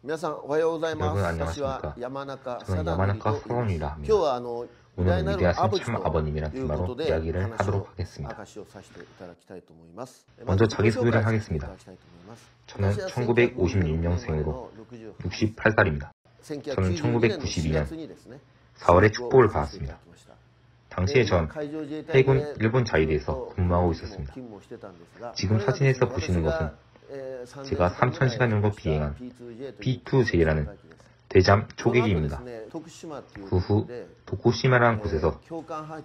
여러분 안녕하십니까. 저는 야마나카 사돈이라 합니다. 오늘은 위대하신 참 아버님이란 테마로 이야기를 하도록 하겠습니다. 먼저 자기소개를 하겠습니다. 저는 1956년생으로 68살입니다. 저는 1992년 4월에 축복을 받았습니다. 당시에 전 해군 일본 자위대에서 근무하고 있었습니다. 지금 사진에서 보시는 것은 제가 3000시간 정도 비행한 B2J라는 대잠 초계기입니다. 그 후 도쿠시마라는 곳에서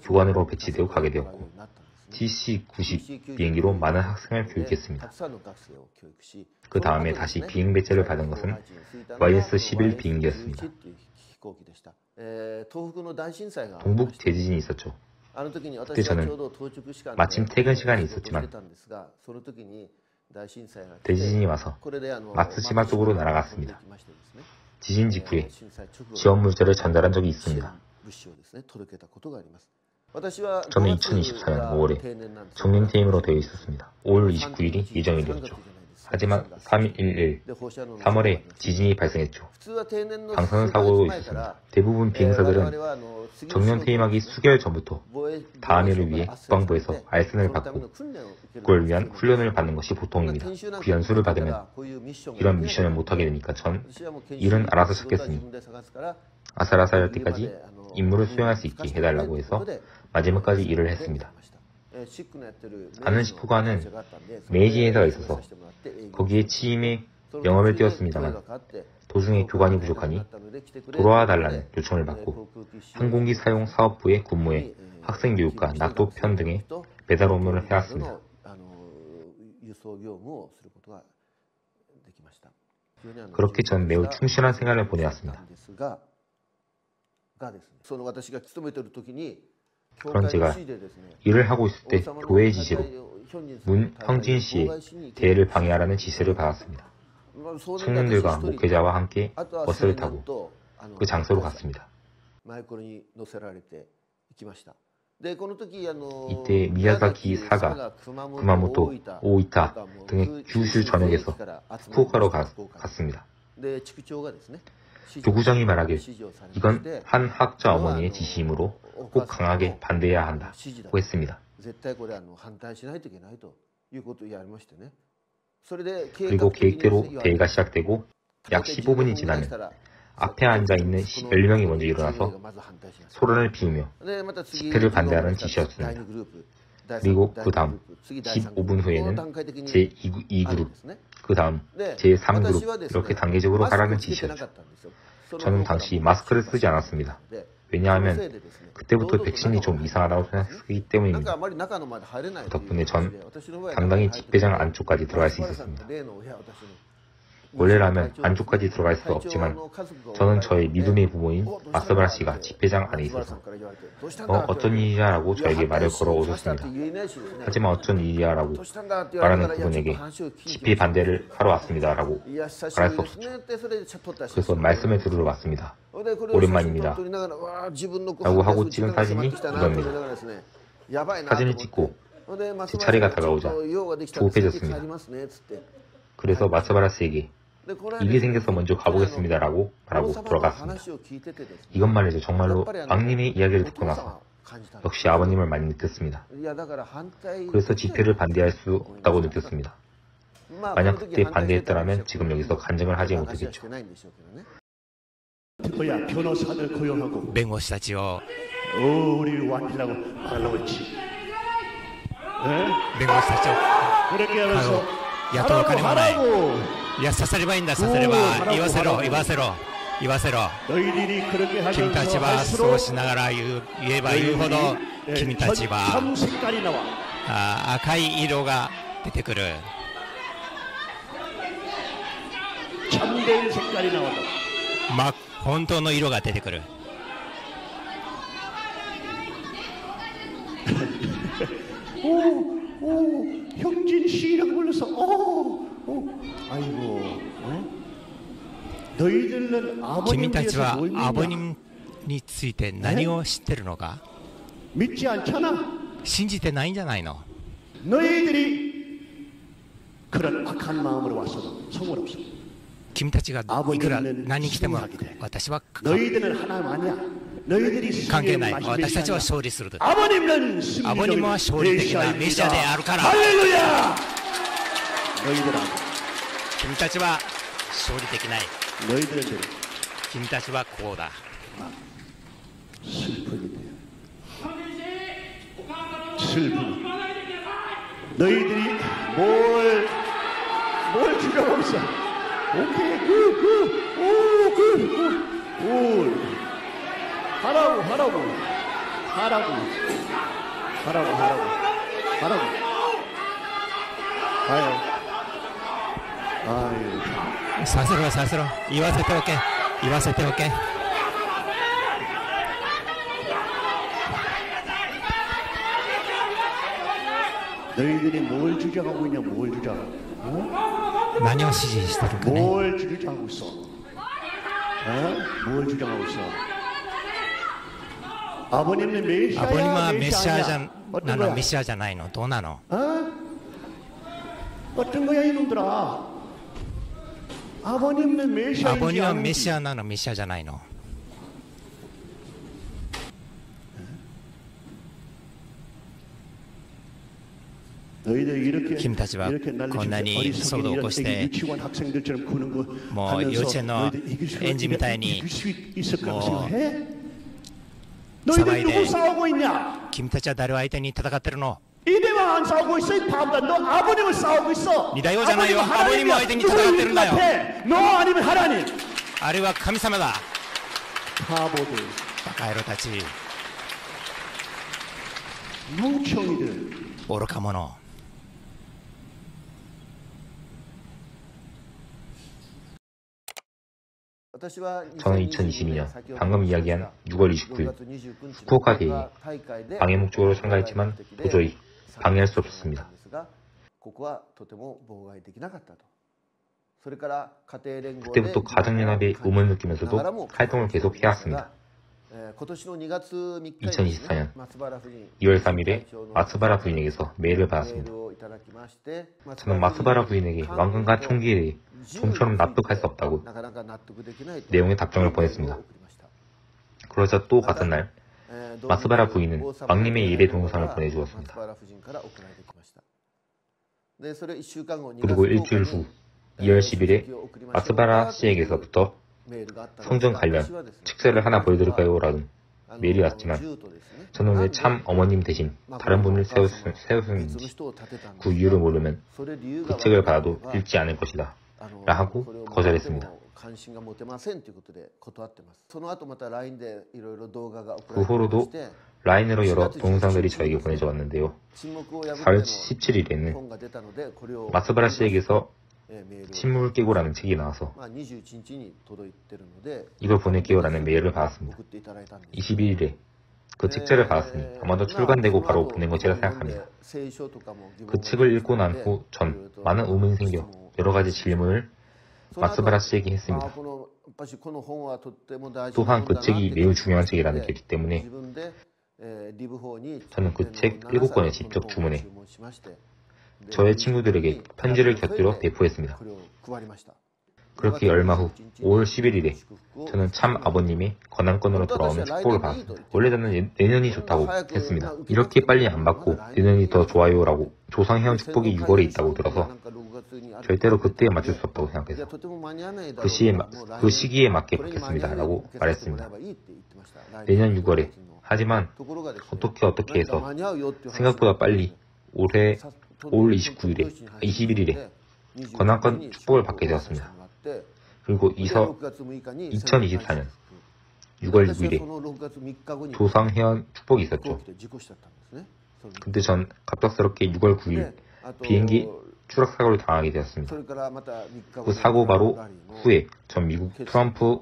교관으로 배치되어 가게 되었고 GC-90 비행기로 많은 학생을 교육했습니다. 그 다음에 다시 비행 배제를 받은 것은 YS-11 비행기였습니다. 동북 대지진이 있었죠. 그때 저는 마침 퇴근 시간이 있었지만 대지진이 와서 마츠시마 쪽으로 날아갔습니다. 지진 직후에 지원 물자를 전달한 적이 있습니다. 저는 2024년 5월에 정년퇴임으로 되어 있었습니다. 5월 29일이 예정일이었죠. 하지만 3.11 3월에 지진이 발생했죠. 방사능 사고가 있었습니다. 대부분 비행사들은 정년퇴임하기 수개월 전부터 다음 해를 위해 국방부에서 알선을 받고 그걸 위한 훈련을 받는 것이 보통입니다. 그 연수를 받으면 이런 미션을 못하게 되니까 전 일은 알아서 찾겠으니 아살아살 때까지 임무를 수행할 수 있게 해달라고 해서 마지막까지 일을 했습니다. 아는 시포가는 메이지회사가 있어서 거기에 취임해 영업을 뛰었습니다만 도중에 교관이 부족하니 돌아와 달라는 요청을 받고 항공기 사용 사업부에 근무해 학생교육과 낙도 편등의 배달 업무를 해왔습니다. 그렇게 전 매우 충실한 생활을 보내왔습니다. 그런 제가 일을 하고 있을 때 교회의 지시로 문형진 씨의 대회를 방해하라는 지시를 받았습니다. 청년들과 목회자와 함께 버스를 타고 그 장소로 갔습니다. 이때 미야자키, 사가, 구마모토, 오이타 등의 규슈 전역에서 후쿠오카로 갔습니다. 교구장이 말하길 이건 한 학자 어머니의 지시이므로 꼭 강하게 반대해야 한다고 했습니다. 그리고 계획대로 대회가 시작되고 약 15분이 지나면 앞에 앉아있는 10명이 먼저 일어나서 소란을 피우며 집회를 반대하는 지시였습니다. 그리고 그 다음 15분 후에는 제2그룹, 그 다음 제3그룹 이렇게 단계적으로 하라는 지시였죠. 저는 당시 마스크를 쓰지 않았습니다. 왜냐하면 그때부터 백신이 좀 이상하다고 생각했기 때문입니다. 그 덕분에 전 당당히 집회장 안쪽까지 들어갈 수 있었습니다. 원래라면 안쪽까지 들어갈 수 없지만 저는 저의 믿음의 부모인 마스바라 씨가 집회장 안에 있어서 어쩐 일이야 라고 저에게 말을 걸어오셨습니다. 하지만 어쩐 일이야 라고 말하는 그분에게 집회 반대를 하러 왔습니다 라고 말할 수 없었죠. 그래서 말씀을 들으러 왔습니다. 오랜만입니다 라고 하고 찍은 사진이 이겁니다. 사진을 찍고 제 차례가 다가오자 조급해졌습니다. 그래서 마스바라 씨에게 일이 생겨서 먼저 가보겠습니다 라고 말하고 돌아갔습니다. 이것만 해도 정말로 왕님의 이야기를 듣고 나서 역시 아버님을 많이 느꼈습니다. 그래서 집회를 반대할 수 없다고 느꼈습니다. 만약 그때 반대했더라면 지금 여기서 간증을 하지 못했겠죠. 변호사들 고용하고 弁護士たちを 우리를 완전하고 말하고 있지. 弁護士たちを 그렇게 하면서 雇う金はない。いや、刺さればいいんだ、刺されば。言わせろ、言わせろ、言わせろ。君たちはそうしながら言えば言うほど、君たちは赤い色が出てくる。本当の色が出てくる。형진 씨라고 불러서 아이고 너희들은 君たちは 아버님께서 アボニムについて何を知ってるのか 믿지 않잖아. 信じてないんじゃないの 너희들이 그런 악한 마음으로 왔어도 소용없어. 君たちがいくら 아버님은 何人来ても 승리하게 돼. 私は 너희들은 하나님 아니야. 너희들이 関係 승리의 ない。 마지막이 私たちは 아니야. 勝利する。 아버님은 アボニムは 승리적인 勝利的なメシアであるから。 할렐루야. 너희들아. 君たちは勝利できない。 너희들은 君たちはこうだ。 슬프게 돼. 슬픈. 너희들이 뭘 주장하고 있어. 오케이, 하라고. 아유. させろさせろ。言わせておけ。言わせておけ。 너희들이 뭘 주장하고 있냐, 뭘 주장하고. 어? 何を指示してるかね。 뭘 주장하고 있어? 뭘 주장하고 있어? 아버님은 메시아야, アボニムはメシアじゃ 아니야? な 어떤 の 거야? メシアじゃないのどうなの 어떤 거야 이놈들아? 아버님은 アボ 메시아인지 ニムはメ 아닌지. シアなのメシアじゃないの 너희들 이렇게 君たちは 이렇게 こんなに 어리석은 騒動を起こし 이런 て 유치원 학생들처럼 구는 거 もう幼稚園の 너희들 이길 수 園児みたいに 이길 수 있을 거라고 뭐 생각해? 너희들 사바이데. 누구 싸우고 있냐? 君たちは誰を相手に戦ってるの 이대왕 안 싸우고 있어 이 바보다. 너 아버님을 싸우고 있어. 이다요잖아요. 아버님은 아버님 하나님이야. 아이들이 누구를 따라갈 이길 것 때는 같아? 너 아니면 하나님. あれは神様だ 바보들, バカ野郎たち 멍청이들. 愚か者 저는 2022년 방금 이야기한 6월 29일 후쿠오카 대회에 방해 목적으로 참가했지만 도저히 방해할 수 없었습니다. 그때부터 가정연합에 의문을 느끼면서도 활동을 계속 해왔습니다. 2024년 2월 3일에 마츠바라 부인에게서 메일을 받았습니다. 저는 마츠바라 부인에게 왕관과 총기에 대해 좀처럼 납득할 수 없다고 내용의 답장을 보냈습니다. 그러자 또 같은 날 마츠바라 부인은 왕님의 예배 동영상을 보내주었습니다. 그리고 일주일 후 2월 10일에 마츠바라 씨에게서부터 성전 관련 책자를 하나 보여드릴까요? 라는 메일이 왔지만 저는 왜 참 어머님 대신 다른 분을 세우셨는지 그 이유를 모르면 그 책을 받아도 읽지 않을 것이다 라 하고 거절했습니다. 그 후로도 라인으로 여러 동영상들이 저에게 보내져 왔는데요. 4월 17일에는 마츠바라 씨에게서 침묵을 깨고라는 책이 나와서 이걸 보낼게요 라는 메일을 받았습니다. 21일에 그 책자를 받았으니 아마도 출간되고 바로 보낸 것이라 생각합니다. 그 책을 읽고 난 후 전 많은 의문이 생겨 여러 가지 질문을 마츠바라 씨에게 했습니다. 또한 그 책이 매우 중요한 책이라는 게 있기 때문에 저는 그 책 7권을 직접 주문해 저의 친구들에게 편지를 곁들여 배포했습니다. 그렇게 얼마 후 5월 11일에 저는 참 아버님의 권한권으로 돌아오는 축복을 받았습니다. 원래 저는 내년이 좋다고 했습니다. 이렇게 빨리 안 받고 내년이 더 좋아요 라고 조상해온 축복이 6월에 있다고 들어서 절대로 그때에 맞출 수 없다고 생각해서 그 시기에 맞게 받겠습니다 라고 말했습니다. 내년 6월에 하지만 어떻게 해서 생각보다 빨리 올해 5월 21일에 권한권 축복을 받게 되었습니다. 그리고 2024년 6월 6일에 조상회원 축복이 있었죠. 근데 전 갑작스럽게 6월 9일 비행기 추락사고를 당하게 되었습니다. 그 사고 바로 후에 전 미국 트럼프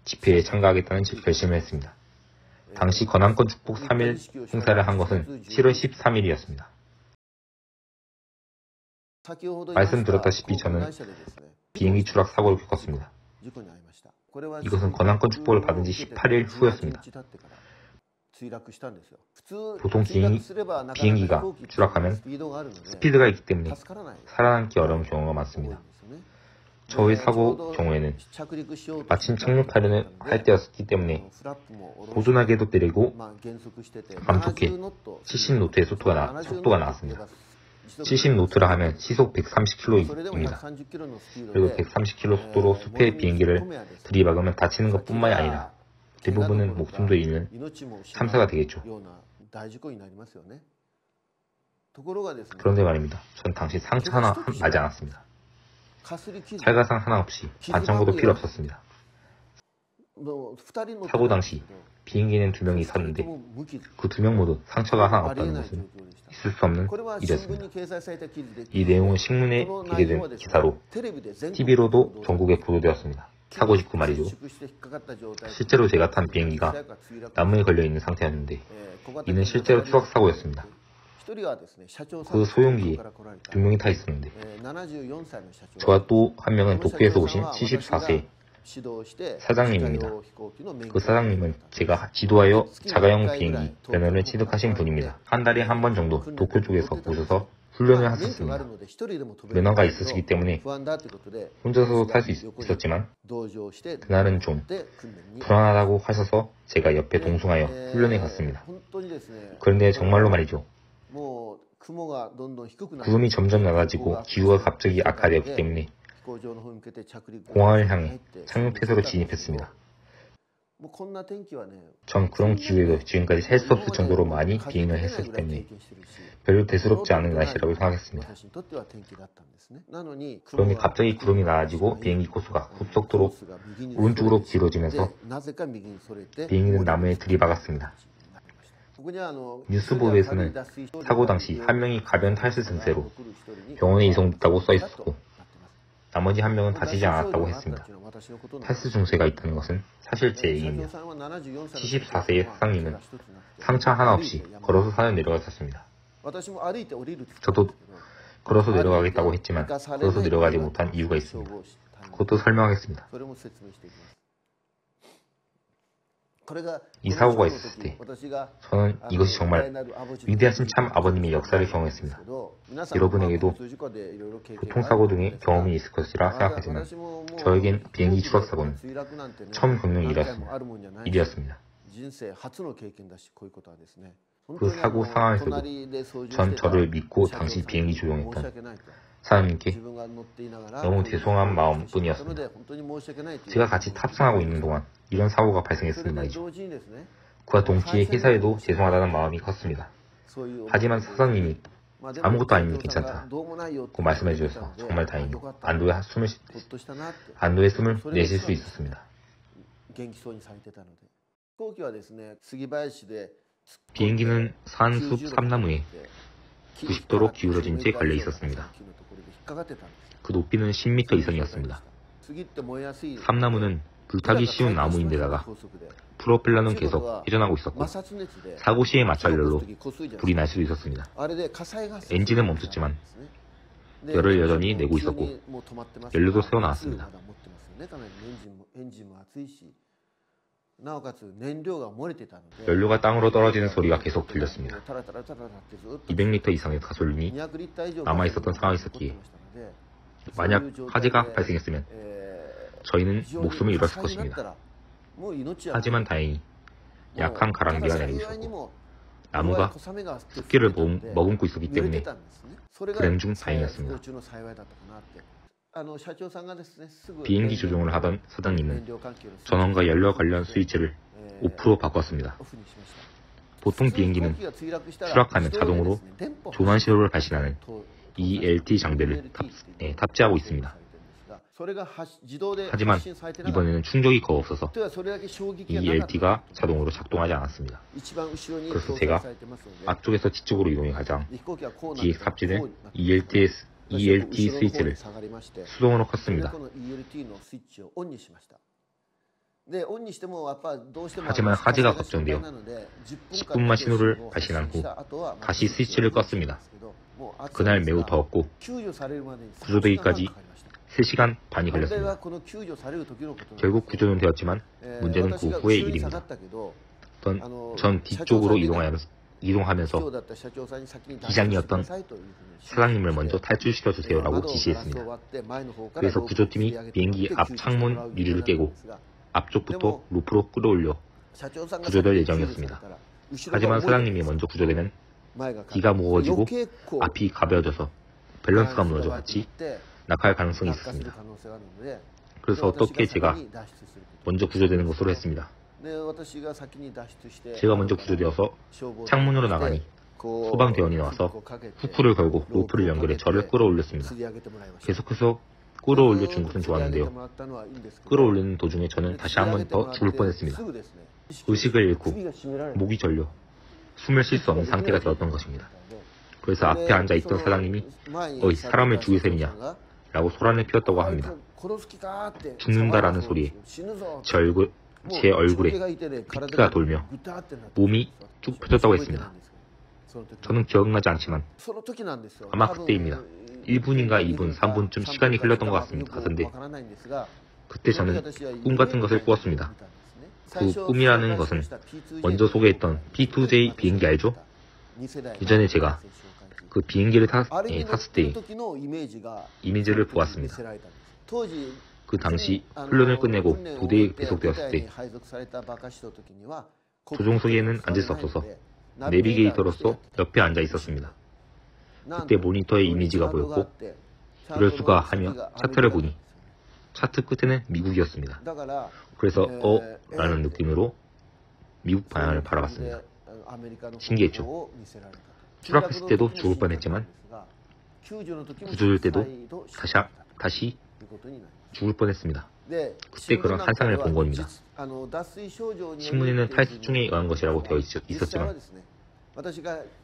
집회에 참가하겠다는 결심을 했습니다. 당시 권한권 축복 3일 행사를 한 것은 7월 13일이었습니다. 말씀드렸다시피 저는 비행기 추락 사고를 겪었습니다. 이것은 권한권 축복을 받은 지 18일 후였습니다. 보통 비행기가 추락하면 스피드가 있기 때문에 살아남기 어려운 경우가 많습니다. 저의 사고 경우에는 마침 착륙하려는 할 때였기 때문에 보존하게도 때리고 감속해 70노트의 속도가 나왔습니다. 70노트라 하면 시속 130km입니다. 그리고 130km 속도로 숲의 비행기를 들이박으면 다치는 것뿐만이 아니라 대부분은 목숨도 잃는 참사가 되겠죠. 그런데 말입니다. 전 당시 상처 하나 나지 않았습니다. 찰가상 하나 없이 반창고도 필요 없었습니다. 사고 당시 비행기에는 2명이 탔는데 그 2명 모두 상처가 하나 없다는 것은 있을 수 없는 일이었습니다. 이 내용은 신문에 게재된 기사로 TV로도 전국에 보도되었습니다. 사고 직후 말이죠. 실제로 제가 탄 비행기가 나무에 걸려있는 상태였는데 이는 실제로 추락사고였습니다. 그 소형기에 2명이 타 있었는데 저와 또 한 명은 도쿄에서 오신 74세 사장님입니다. 그 사장님은 제가 지도하여 자가용 비행기 면허를 취득하신 분입니다. 한 달에 한 번 정도 도쿄 쪽에서 오셔서 훈련을 하셨습니다. 면허가 있으시기 때문에 혼자서도 탈 수 있었지만 그날은 좀 불안하다고 하셔서 제가 옆에 동승하여 훈련에 갔습니다. 그런데 정말로 말이죠. 구름이 점점 낮아지고 기후가 갑자기 악화되었기 때문에 공항을 향해 착륙태세로 진입했습니다. 전 그런 기후에도 지금까지 셀 수 없을 정도로 많이 비행을 했었기 때문에 별로 대수롭지 않은 날씨라고 생각했습니다. 그런데 갑자기 구름이 낮아지고 비행기 코스가 급속도로 오른쪽으로 길어지면서 비행기는 나무에 들이박았습니다. 뉴스 보도에서는 사고 당시 한 명이 가벼운 탈수 증세로 병원에 이송됐다고 써있었고 나머지 한 명은 다치지 않았다고 했습니다. 탈수 증세가 있다는 것은 사실제 얘기입니다. 74세의 사장님은 상처 하나 없이 걸어서 산을 내려갔었습니다. 저도 걸어서 내려가겠다고 했지만 걸어서 내려가지 못한 이유가 있습니다. 그것도 설명하겠습니다. 이 사고가 있었을 때 저는 이것이 정말 위대하신 참 아버님의 역사를 경험했습니다. 여러분에게도 교통사고 등의 경험이 있을 것이라 생각하지만 저에겐 비행기 추락사고는 처음 겪는 일이었습니다. 그 사고 상황에서도 전 저를 믿고 당시 비행기 조종했던 사장님께 너무 죄송한 마음뿐이었습니다. 제가 같이 탑승하고 있는 동안 이런 사고가 발생했으니 말이죠. 그와 동시에 회사에도 죄송하다는 마음이 컸습니다. 하지만 사장님이 아무것도 아니니 괜찮다 고 말씀해 주셔서 정말 다행히 안도의 숨을 내쉴 수 있었습니다. 비행기는 산숲 삼나무에 90도로 기울어진 채 걸려 있었습니다. 그 높이는 10m 이상이었습니다. 삼나무는 불타기 쉬운 나무인데다가 프로펠러는 계속 회전하고 있었고 사고 시의 마찰열로 불이 날 수도 있었습니다. 엔진은 멈췄지만 열을 여전히 내고 있었고 연료도 새어 나왔습니다. 연료가 땅으로 떨어지는 소리가 계속 들렸습니다. 200리터 이상의 가솔린이 남아있었던 상황이었기에 만약 화재가 발생했으면 저희는 목숨을 잃었을 것입니다. 하지만 다행히 약한 가랑비가 내리고 있었고 나무가 습기를 머금고 있었기 때문에 불행 중 다행이었습니다. 비행기 조종을 하던 사장님은 전원과 연료 관련 스위치를 오프로 바꿨습니다. 보통 비행기는 추락하면 자동으로 조난 신호를 발신하는 ELT 장비를 탑재하고 있습니다. 하지만 이번에는 충격이 거의 없어서 ELT가 자동으로 작동하지 않았습니다. 그래서 제가 앞쪽에서 뒤쪽으로 이동해 가장 뒤에 탑재된 ELT 스위치를 수동으로 껐습니다. 하지만 화재가 걱정되어 10분만 신호를 발신한 후 다시 스위치를 껐습니다. 그날 매우 더웠고 구조되기까지 3시간 반이 걸렸습니다. 결국 구조는 되었지만 문제는 그 후의 일입니다. 전 뒤쪽으로 이동하여 이동하면서 기장이었던 사장님을 먼저 탈출시켜주세요라고 지시했습니다. 그래서 구조팀이 비행기 앞 창문 유리를 깨고 앞쪽부터 루프로 끌어올려 구조될 예정이었습니다. 하지만 사장님이 먼저 구조되면 뒤가 무거워지고 앞이 가벼워져서 밸런스가 무너져 같이 낙하할 가능성이 있었습니다. 그래서 어떻게 제가 먼저 구조되는 것으로 했습니다. 제가 먼저 구조되어서 창문으로 나가니 소방대원이 나와서 후크를 걸고 로프를 연결해 저를 끌어올렸습니다. 계속해서 끌어올려 준 것은 좋았는데요. 끌어올리는 도중에 저는 다시 한 번 더 죽을 뻔했습니다. 의식을 잃고 목이 절려 숨을 쉴 수 없는 상태가 되었던 것입니다. 그래서 앞에 앉아있던 사장님이 어이 사람을 죽일 셈이냐 라고 소란을 피웠다고 합니다. 죽는다라는 소리에 제 얼굴에 피가 돌며 몸이 쭉 펴졌다고 했습니다. 저는 기억나지 않지만 아마 그때입니다. 1분인가 2분, 3분쯤 시간이 흘렀던 것 같은데 그때 저는 꿈 같은 것을 꾸었습니다. 그 꿈이라는 것은 먼저 소개했던 P2J 비행기 알죠? 예전에 제가 그 비행기를 탔을 때 이미지를 보았습니다. 그 당시 훈련을 끝내고 부대에 배속되었을 때 조종석에는 앉을 수 없어서 내비게이터로서 옆에 앉아 있었습니다. 그때 모니터에 이미지가 보였고 이럴 수가 하며 차트를 보니 차트 끝에는 미국이었습니다. 그래서 라는 느낌으로 미국 방향을 바라봤습니다. 신기했죠? 추락했을 때도 죽을 뻔했지만 구조될 때도 다시 죽을 뻔했습니다. 그때 그런 환상을 본 겁니다. 신문에는 탈수증에 의한 것이라고 되어 있었지만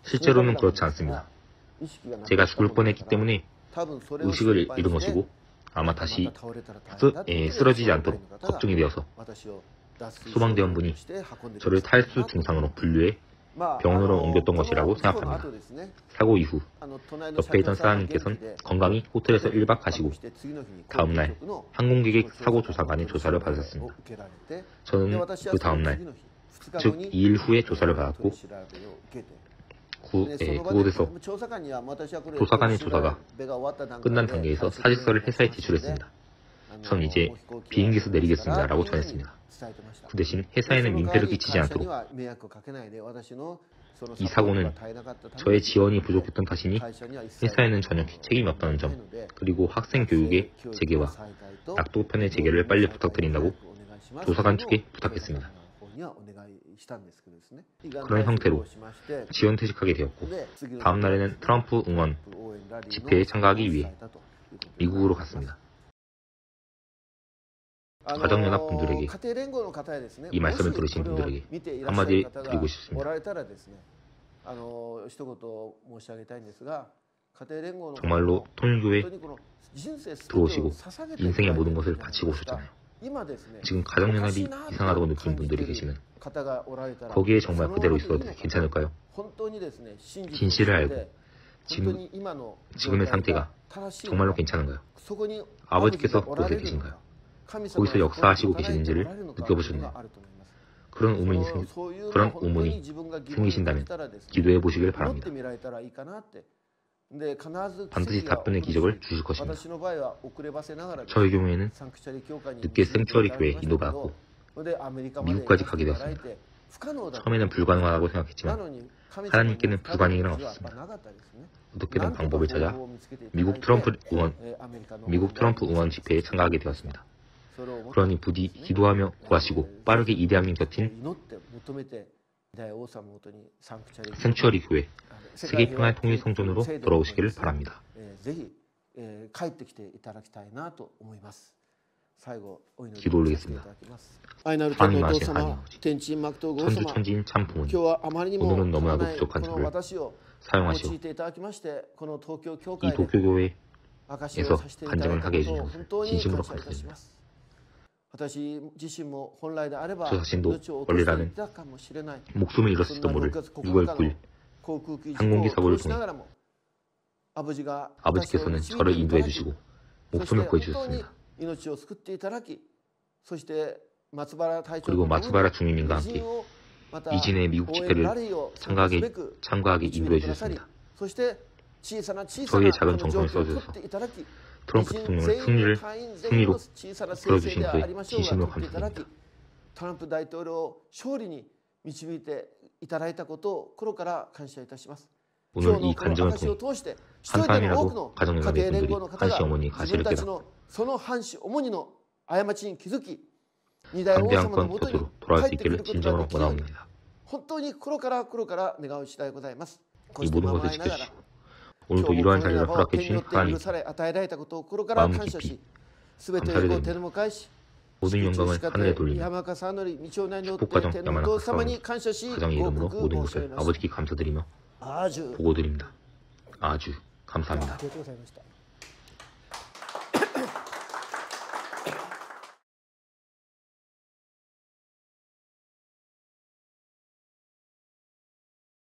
실제로는 그렇지 않습니다. 제가 죽을 뻔했기 때문에 의식을 잃은 것이고 아마 다시 쓰러지지 않도록 걱정이 되어서 소방대원분이 저를 탈수 증상으로 분류해 병원으로 옮겼던 것이라고 생각합니다. 사고 이후 옆에 있던 사장님께서는 건강히 호텔에서 1박 하시고 다음날 항공기객 사고조사관의 조사를 받으셨습니다. 저는 그 다음날 즉 2일 후에 조사를 받았고 그곳에서 조사관의 조사가 끝난 단계에서 사직서를 회사에 제출했습니다. 전 이제 비행기에서 내리겠습니다 라고 전했습니다. 그 대신 회사에는 민폐를 끼치지 않도록 이 사고는 저의 지원이 부족했던 탓이니 회사에는 전혀 책임이 없다는 점, 그리고 학생 교육의 재개와 낙도편의 재개를 빨리 부탁드린다고 조사관 측에 부탁했습니다. 그런 형태로 지원퇴직하게 되었고 다음 날에는 트럼프 응원 집회에 참가하기 위해 미국으로 갔습니다. 가정연합 분들에게 이 말씀을 들으신 분들에게 한마디 드리고 싶습니다. 정말로 통일교회 들어오시고 인생의 모든 것을 바치고 오셨잖아요. 지금 가정연합이 이상하다고 느끼는 분들이 계시면 거기에 정말 그대로 있어도 괜찮을까요? 진실을 알고 지금의 상태가 정말로 괜찮은가요? 아버지께서 그곳에 계신가요? 거기서 역사하시고 계시는지를 느껴보셨나요? 그런 의문이 생기신다면 기도해 보시길 바랍니다. 반드시 답변의 기적을 주실 것입니다. 저의 경우에는 늦게 생츄어리 교회에 인도받았고 미국까지 가게 되었습니다. 처음에는 불가능하다고 생각했지만 하나님께는 불가능이란 없었습니다. 어떻게든 방법을 찾아 미국 트럼프 의원 집회에 참가하게 되었습니다. 그러니 부디 기도하며 구하시고 빠르게 이대왕님 곁인 생츄어리 교회 세계평화 통일 성전으로 돌아오시기를 바랍니다. 기도 올리겠습니다. 하나님 아버지 하나님 아버지 천주천지인 참 부모님, 오늘은 너무나도 부족한 저를 사용하시어 이 도쿄교회에서 간증을 하게 해주신 것을 진심으로 감사드립니다. 저 자신도 원래라는 목숨을 잃었을지도 모를 6월 9일 항공기 사고를 통해 아버지께서는 저를 인도해 주시고 목숨을 구해 주셨습니다. 그리고 마츠바라 중림님과 함께 이진의 미국 집회를 참가하게 인도해 주셨습니다. 저희의 작은 정성을 써주셔서 트럼프 대통령을 승리로 끌어주신 데 진심으로 감사드립니다. トランプ大統領を勝利に導いていただいたことを心から感謝いたします。 오늘 이 간증을 통해 한 사람이라도 가정연합의 분들이 한시 어머니의 가시를 깨닫고 관대한 건 곁으로 돌아올 수 있기를 진정으로 원하옵니다. 이 모든 것을 지켜주시고 오늘도 이러한 자리를 허락해 주신 하나님 마음 깊이 감사를 드립니다. 모든 영광을 하늘에 돌리며 축복가정 야마나카 사원의 가정의 이름으로 모든 것을 아버지께 감사드리며 보고드립니다. 아주 감사합니다.